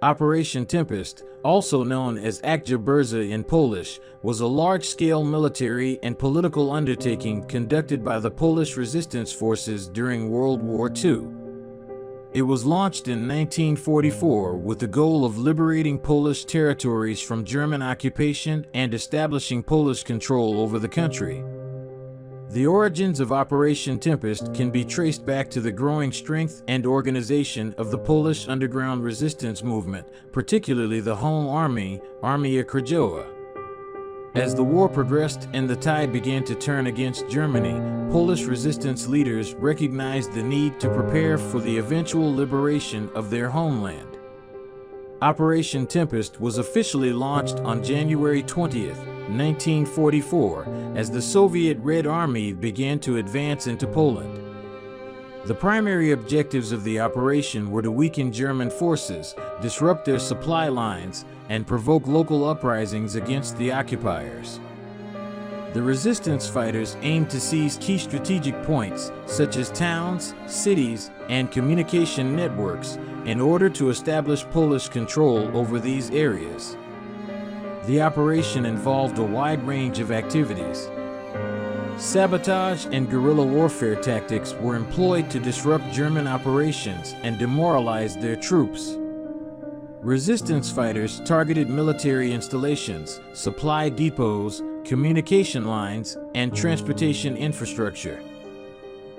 Operation Tempest, also known as Akcja Berza in Polish, was a large-scale military and political undertaking conducted by the Polish resistance forces during World War II. It was launched in 1944 with the goal of liberating Polish territories from German occupation and establishing Polish control over the country. The origins of Operation Tempest can be traced back to the growing strength and organization of the Polish underground resistance movement, particularly the Home Army, Armia Krajowa. As the war progressed and the tide began to turn against Germany, Polish resistance leaders recognized the need to prepare for the eventual liberation of their homeland. Operation Tempest was officially launched on January 20th, 1944, as the Soviet Red Army began to advance into Poland. The primary objectives of the operation were to weaken German forces, disrupt their supply lines, and provoke local uprisings against the occupiers. The resistance fighters aimed to seize key strategic points, such as towns, cities, and communication networks, in order to establish Polish control over these areas. The operation involved a wide range of activities. Sabotage and guerrilla warfare tactics were employed to disrupt German operations and demoralize their troops. Resistance fighters targeted military installations, supply depots, communication lines, and transportation infrastructure.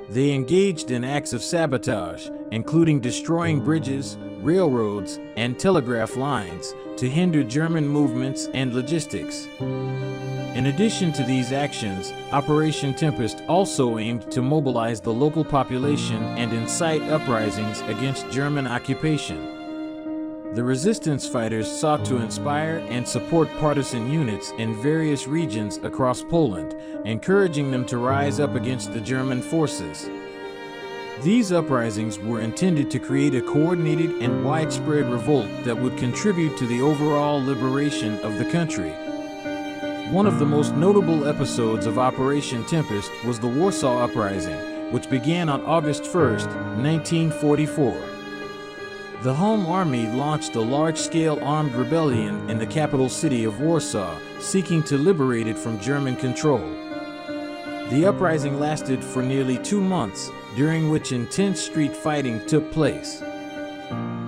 They engaged in acts of sabotage, including destroying bridges, railroads, and telegraph lines to hinder German movements and logistics. In addition to these actions, Operation Tempest also aimed to mobilize the local population and incite uprisings against German occupation. The resistance fighters sought to inspire and support partisan units in various regions across Poland, encouraging them to rise up against the German forces. These uprisings were intended to create a coordinated and widespread revolt that would contribute to the overall liberation of the country. One of the most notable episodes of Operation Tempest was the Warsaw Uprising, which began on August 1st, 1944. The Home Army launched a large-scale armed rebellion in the capital city of Warsaw, seeking to liberate it from German control. The uprising lasted for nearly 2 months, during which intense street fighting took place.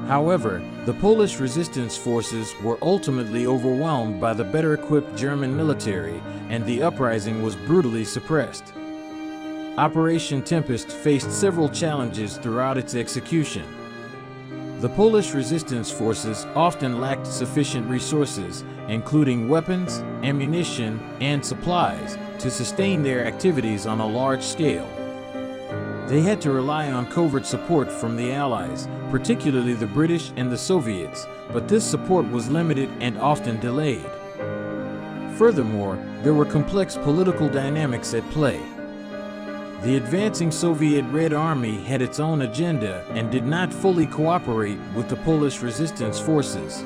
However, the Polish resistance forces were ultimately overwhelmed by the better-equipped German military, and the uprising was brutally suppressed. Operation Tempest faced several challenges throughout its execution. The Polish resistance forces often lacked sufficient resources, including weapons, ammunition, and supplies, to sustain their activities on a large scale. They had to rely on covert support from the Allies, particularly the British and the Soviets, but this support was limited and often delayed. Furthermore, there were complex political dynamics at play. The advancing Soviet Red Army had its own agenda and did not fully cooperate with the Polish resistance forces.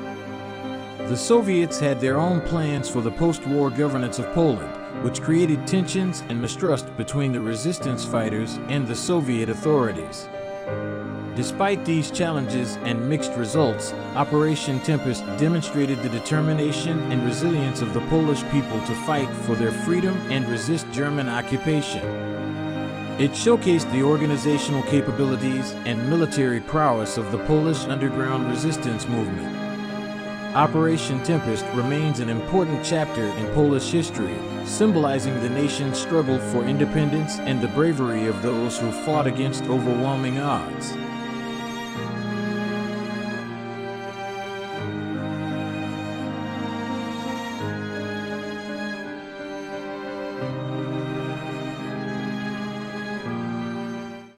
The Soviets had their own plans for the post-war governance of Poland, which created tensions and mistrust between the resistance fighters and the Soviet authorities. Despite these challenges and mixed results, Operation Tempest demonstrated the determination and resilience of the Polish people to fight for their freedom and resist German occupation. It showcased the organizational capabilities and military prowess of the Polish underground resistance movement. Operation Tempest remains an important chapter in Polish history, symbolizing the nation's struggle for independence and the bravery of those who fought against overwhelming odds.